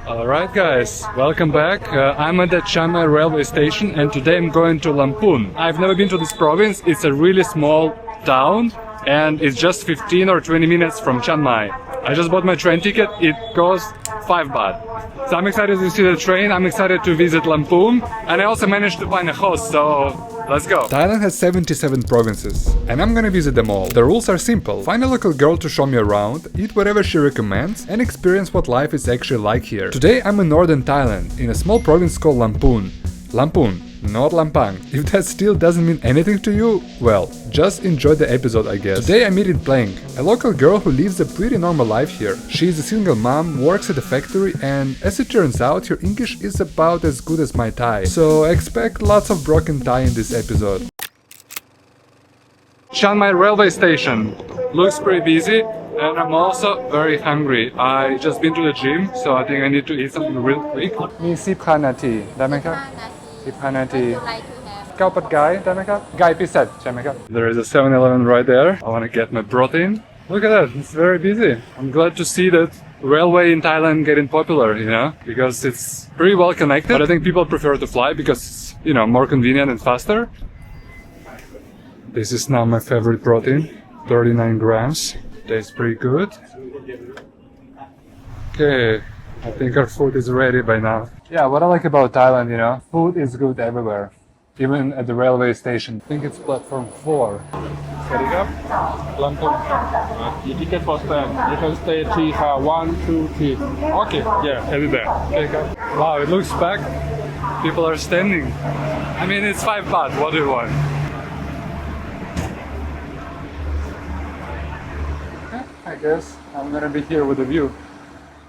Alright guys, welcome back. I'm at the Chiang Mai railway station and today I'm going to Lamphun. I've never been to this province. It's a really small town and it's just 15 or 20 minutes from Chiang Mai. I just bought my train ticket. It costs 5 baht. So I'm excited to see the train, I'm excited to visit Lamphun, and I also managed to find a host, so let's go. Thailand has 77 provinces, and I'm gonna visit them all. The rules are simple. Find a local girl to show me around, eat whatever she recommends, and experience what life is actually like here. Today I'm in northern Thailand, in a small province called Lamphun. Lamphun, not Lampang. If that still doesn't mean anything to you, well, just enjoy the episode, I guess. Today I meet Pleng, a local girl who lives a pretty normal life here. She is a single mom, works at a factory, and as it turns out, her English is about as good as my Thai. So expect lots of broken Thai in this episode. Chiang Mai railway station. Looks pretty busy, and I'm also very hungry. I just been to the gym, so I think I need to eat something real quick. มี10 นาทีได้ไหมครับ 10 นาที ข้าวผัดไก่ได้ไหมครับไก่พิเศษใช่ไหมครับ There is a 7-Eleven right there. I want to get my protein. Look at that, it's very busy. I'm glad to see that railway in Thailand getting popular, you know, because it's pretty well connected. But I think people prefer to fly because it's, you know, more convenient and faster. This is now my favorite protein, 39 grams. Tastes pretty good. Okay, I think our food is ready by now. Yeah, what I like about Thailand, you know, food is good everywhere, even at the railway station. I think it's platform 4. Your ticket for stand. You can stay 3 car, 1, 2, 3. Okay. Yeah, everywhere. Okay, wow, it looks packed. People are standing. I mean, it's 5 baht. What do you want? I guess I'm gonna be here with the view.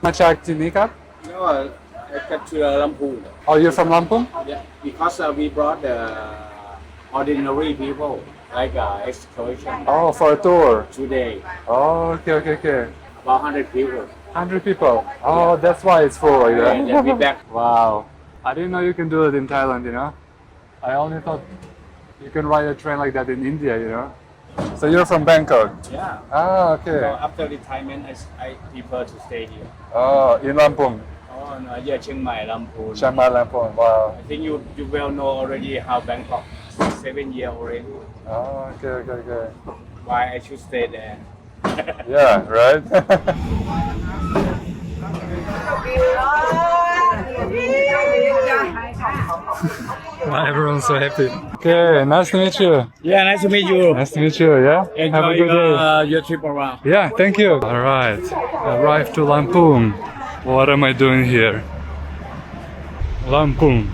Machak Tinikap? No, I got to Lamphun. Oh, you're from Lamphun? Yeah, because we brought the ordinary people, like excursion Oh, for a tour. today. Oh, okay. About 100 people. 100 people. Oh, that's why it's full like that. And then we back. Wow. I didn't know you can do it in Thailand, you know? I only thought you can ride a train like that in India, you know? So you're from Bangkok? Yeah. Ah, okay. So after retirement, I prefer to stay here. Oh, in Lampung. Oh no, yeah, Chiang Mai, Lamphun. Chiang Mai, Lampung. Wow. I think you well know already how Bangkok. 7 years already. Oh, okay. Why I should stay there? Yeah, right? Why everyone's so happy? Okay, nice to meet you. Yeah, nice to meet you. Nice to meet you, yeah? Have a good day. Your trip around. Yeah, thank you. Alright, arrived to Lamphun. What am I doing here? Lamphun.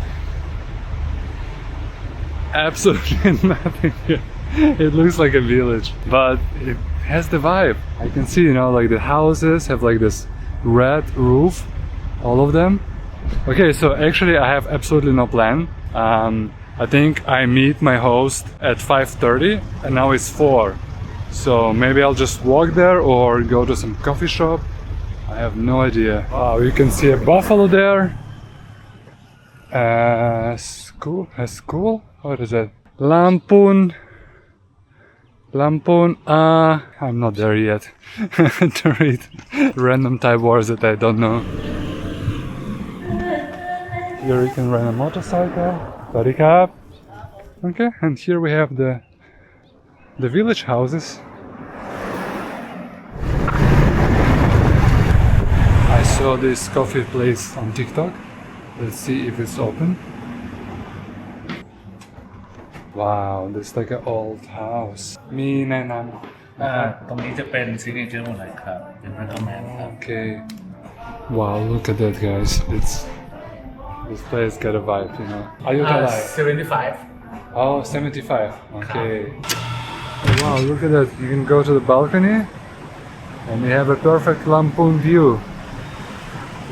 Absolutely nothing here. It looks like a village, but it has the vibe. I can see, you know, like the houses have like this red roof, all of them. Okay, so actually I have absolutely no plan. I think I meet my host at 5:30 and now it's 4. So maybe I'll just walk there or go to some coffee shop. I have no idea. Wow, you can see a buffalo there. School? What is that? Lamphun. I'm not there yet to read random Thai words that I don't know. Here you can rent a motorcycle. Sarikap. Okay, and here we have the village houses. I saw this coffee place on TikTok. Let's see if it's open. Wow, this is like an old house. มีแนะนำ ตรงนี้จะเป็นซิกเนเจอร์หมดเลยครับ เป็นเรื่องแมนครับ Okay. Wow, look at that, guys. This place got a vibe, you know. Are you Thai? 75 Oh, 75. Okay. Oh, wow, look at that. You can go to the balcony and you have a perfect Lamphun view.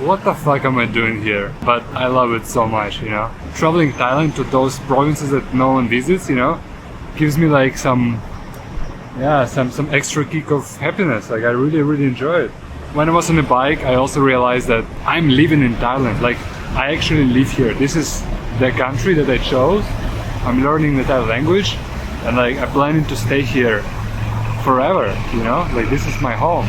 What the fuck am I doing here? But I love it so much, you know. Traveling Thailand to those provinces that no one visits, you know, gives me like some extra kick of happiness. Like I really enjoy it. When I was on the bike, I also realized that I'm living in Thailand. Like I actually live here. This is the country that I chose. I'm learning the Thai language and like I'm planning to stay here forever, you know? Like this is my home.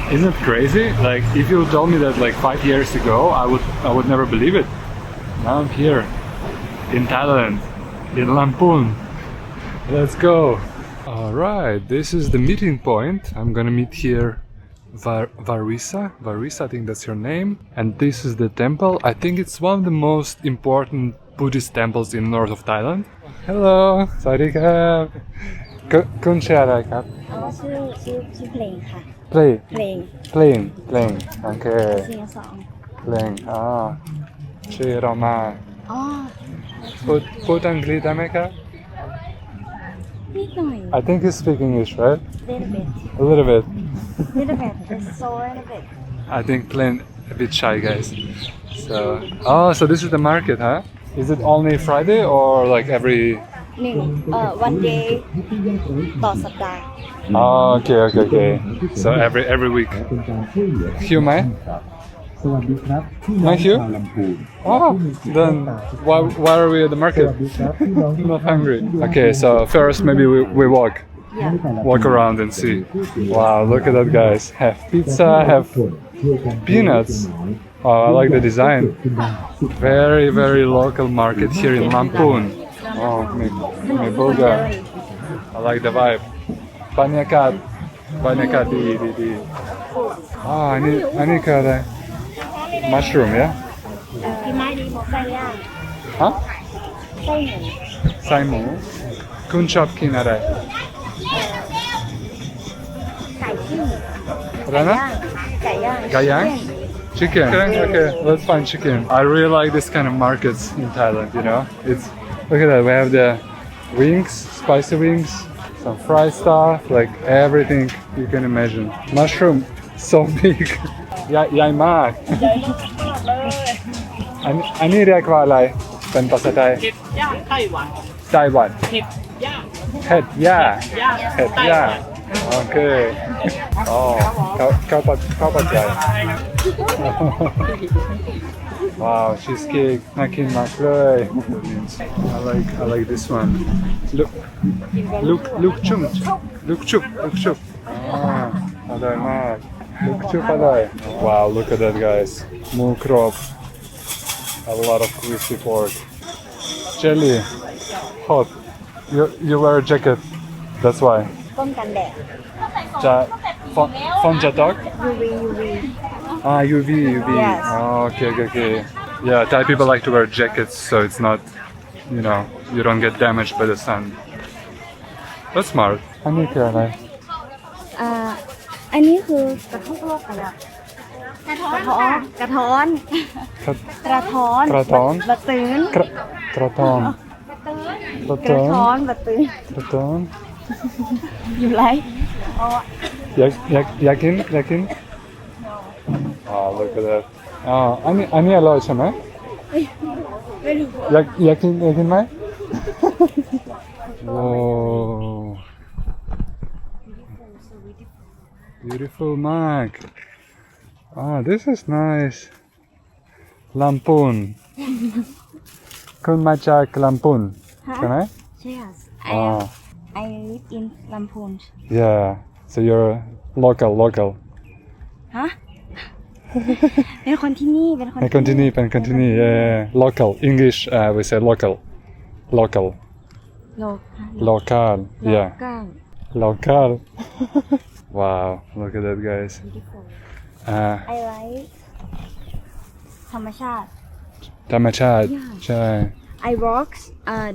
Isn't it crazy? Like, if you told me that like 5 years ago, I would never believe it. Now I'm here in Thailand, in Lamphun. Let's go. All right, this is the meeting point. I'm gonna meet here Varisa, I think that's her name. And this is the temple. I think it's one of the most important Buddhist temples in the north of Thailand. Hello, สวัสดีครับคุณชื่ออะไรครับ ชื่อเพลงค่ะ Play เพลง โอเค เสียงสอง เพลงชื่อเรามา อ๋อ พูดอังกฤษได้ไหมครับ นิดหน่อย I think you speak English, right? little bit A little bit. it's so little bit I think plain a bit shy, guys. So this is the market, huh? Is it only Friday or like every? หนึ่งone day ต่อสัปดาห์ Oh, okay. So every week. Hugh, mate? สวัสดีครับพี่น้อง Thank you. ชาวลำพูน Oh, then why are we at the market? สวัสดีครับพี่น้อง I'm not hungry. Okay, so first maybe we walk around and see. Wow, look at that, guys. Have pizza, have peanuts. Oh, I like the design. Very local market here in Lamphun. Oh, me bulga. I like the vibe. บรรยากาศดีอันนี้คืออะไร mushroom, yeah? พี่ไม้ดีบอกไส้ย่าง Huh? ไส้หมู ไส้หมูคุณชอบกินอะไร ไก่ที่ อะไรนะ ไก่ย่าง Gayang? Chicken. Okay, let's find chicken. I really like this kind of markets in Thailand, you know? Look at that, we have the wings, spicy wings, some fried stuff, like everything you can imagine. Mushroom, so big. ใหญ่มากอันนี้เรียกว่าอะไรเป็นภาษาไทย เห็ดย่างไต้หวัน ไต้หวัน เห็ดย่าง เห็ดย่าง ย่าง เห็ดย่างโอเคอ๋อข้าวผัดใหญ่ Wow, cheesecake น่ากินมากเลย I like this one. Look chup. อร่อยมาก Look chup อร่อย Wow, look at that, guys. หมูกรอบ A lot of crispy pork. Jelly, hot. You wear a jacket. That's why. ป้องกันแดด Phone jatok? UV UV. Yes. Oh, okay. Yeah, Thai people like to wear jackets, so it's not, you don't get damaged by the sun. That's smart. อันนี้คืออะไร อันนี้คือกระทบโลกอะไรกระท้อนกระท้อน กระท้อน บะตื้น กระท้อน กระท้อนบะตื้น กระท้อน อยู่ไร อยากกิน Oh, look at that. อันนี้อร่อยใช่ไหม ไม่รู้ อยากกินไหม Whoa. Beautiful mug. This is nice. Lamphun. คุณมาจากลำพูนใช่ไหม Yes I live in Lamphun Yeah. So you're local. ฮะ เป็นคนที่นี่ เป็นคนที่นี่ Yeah. Local. English, we say local. Local Yeah. Local. Wow. Look at that, guys. Beautiful I like ธรรมชาติ ธรรมชาติ Yeah. ใช่ I walk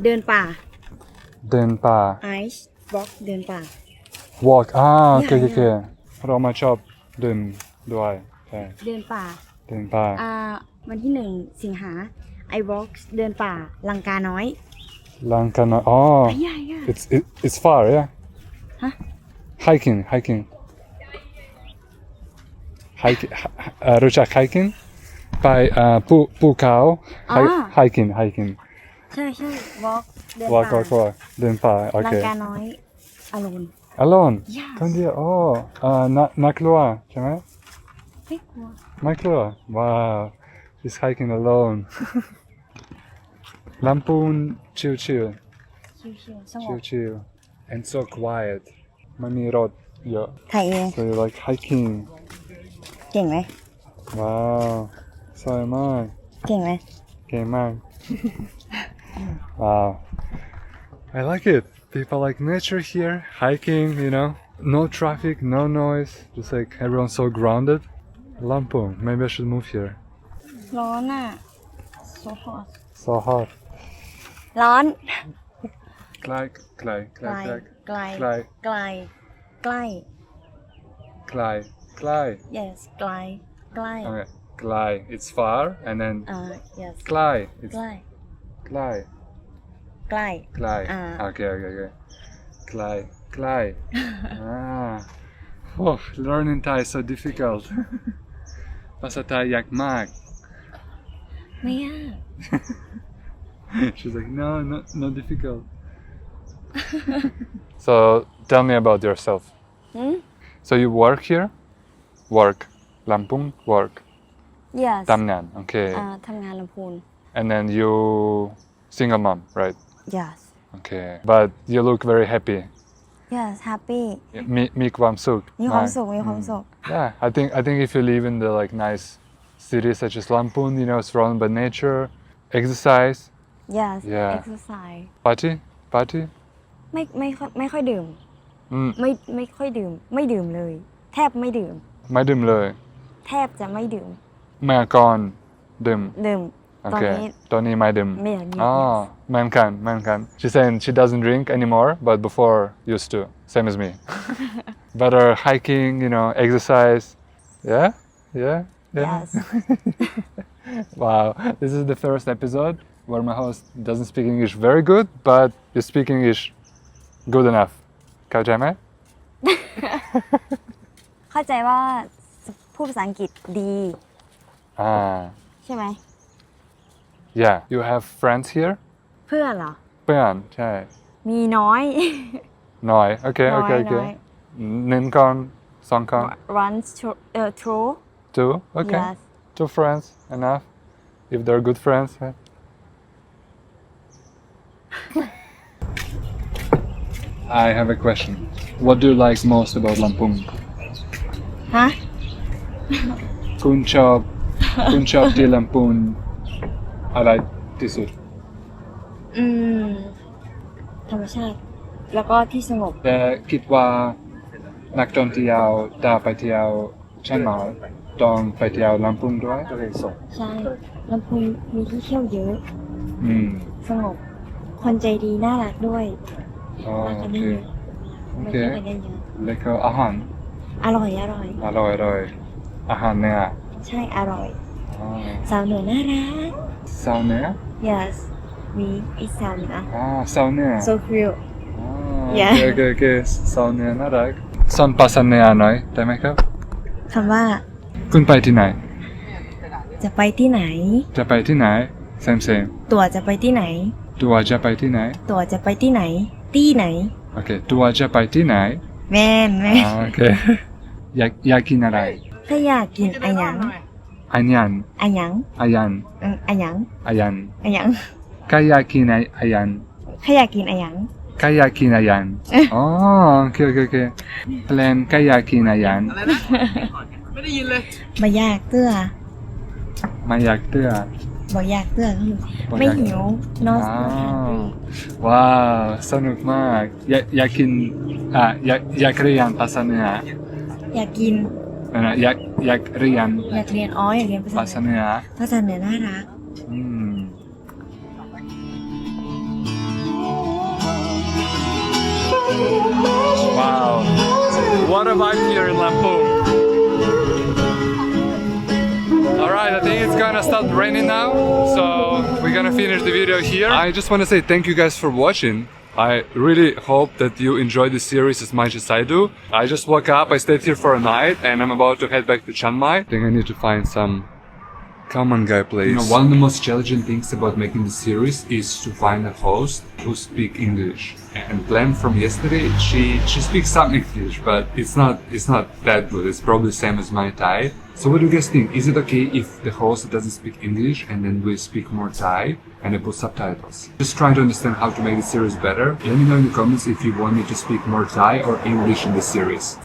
เดินป่า เดินป่า I walk เดินป่า walk โอเคเรามาชอบเดินด้วยใช่ เดินป่า เดินป่า วันที่1 สิงหา I walk เดินป่าลังกาน้อย ลังกาน้อย Yeah it's far, yeah? Huh? Hiking รู้จัก hiking ไปภูเขา hiking ใช่ walk เดิน walk ป่า เดินป่าโอ ลั เค งกาน้อย alone alone Yes คนเดียวน่ากลัวใช่ไหม ไม่กลัว ไม่กลัว wow she's hiking alone ลำพูนชิล ชิวๆสงบ and so quiet ไม่มีรถเยอะ ถ่ายเอง so you like hiking เก่งไหม Wow สวยมาก เก่งไหม เก่งมาก Wow I like it people like nature here hiking you know no traffic no noise just like everyone's so grounded Lampung maybe I should move here ร้อนอ่ะ so hot so hot ร้อน ไกล ไกลไกล ไกล ไกลใกล้ ไกล yes ไกลใกล้ okay ไกล it's far and then yes ไกล it's ใกล้ ไกล ใกล้ ไกล okayไกล oh learning Thai is so difficult ภาษาไทยยากมาก ไม่ยาก She's like, no difficult. So tell me about yourself. So you work here? Work. Lampung, work. yes ทำงาน okay. ทำงานลำพูน And then you single mom, right? yes Okay. But you look very happy. yes happy มีความสุข มีความสุขมีความสุข Yeah, I think if you live in the like nice cities such as Lampung, you know, surrounded by nature, exercise, yes Yeah. exercise party. ไม่ค่อยดื่ม ไม่ค่อยดื่ม ไม่ดื่มเลย แทบไม่ดื่ม ไม่ดื่มเลย แทบจะไม่ดื่ม เมื่อก่อนดื่ม ดื่ม ตอน Okay. นี้ ตอนนี้ไม่ดื่ม ไม่อยากดื่ม Oh, เหมือนกัน She's saying she doesn't drink anymore, but before used to. Same as me. Better hiking, you know, exercise. Yeah. yes Wow. This is the first episode where my host doesn't speak English very good, but you speak English good enough. เข้าใจไหม เข้าใจว่าพูดภาษาอังกฤษดี ใช่ไหม Yeah. You have friends here? เพื่อนเหรอ เพื่อนใช่ มีน้อย น้อย Okay. น้อย หนึ่งคนสองคน runs through Two? Okay. yes Two friends, enough. If they're good friends. Right? I have a question. What do you like most about Lampung? ฮะ คุณชอบที่ลำพูนอะไรที่สุด ธรรมชาติ แล้วก็ที่สงบ แต่คิดว่านักท่องเที่ยวถ้าไปเที่ยวเชียงใหม่ต้องไปเที่ยวลำพูนด้วย ใช่ลำพูนมีที่เที่ยวเยอะ สงบ คนใจดีน่ารักด้วย อ๋อ มากั โอน เค ได้เยอะ โอ มา เค เที่ยวกันได้เยอะ แล้วก็อาหาร อร่อย อร่อยอาหารเนี่ย ใช่อร่อย อ๋อ สาวเหนือน่ารัก ซาวเน่ yes we eat สาวเหนือ ซาวเน่ so cute โอเคซาวเน่น่ารักสอนภาษาเหนือหน่อยได้ไหมครับ คำว่า คุณไปที่ไหน จะไปที่ไหน จะไปที่ไหน same ตัวจะไปที่ไหน ตัวจะไปที่ไหน ตัวจะไปที่ไหน ที่ไหน โอเคตัวจะไปที่ไหน แม่น โอเคอยากกินอะไร ถ้าอยากกินอะหยัง อันยัน อะหยัง อายัน อะหยัง อายัน อะหยัง ก็อยากกินอายัน ถ้าอยากกินอะหยัง ก็อยากกินอายันอ๋อโอเคเพลนก็อยากกินอายัน บ่อยากเตื้อ ไม่อยากเตื้อ บ่อยากเตื้อคือ บ่อยาก ไม่หิว not อ๋อ hungry ว้าวสนุกมากอยากกินอยากเรียนภาษาเหนือ อยากกิน อยากเรียน อยากเรียนอยากเรียนภา ภา ษา ษา เห เห นื นื อ อ ภาษาเหนือน่ารัก Wow, what a vibe here in Lampung. Alright, I think it's gonna start raining now, so we're gonna finish the video here. I just want to say thank you guys for watching. I really hope that you enjoyed this series as much as I do. I just woke up, I stayed here for a night, and I'm about to head back to Chiang Mai. I think I need to find some common guy place. You know, one of the most challenging things about making the series is to find a host who speaks English. And Glenn from yesterday, she speaks some English, but it's not that good. It's probably the same as my Thai. So what do you guys think? Is it okay if the host doesn't speak English and then we speak more Thai and I put subtitles? Just trying to understand how to make the series better. Let me know in the comments if you want me to speak more Thai or English in this series.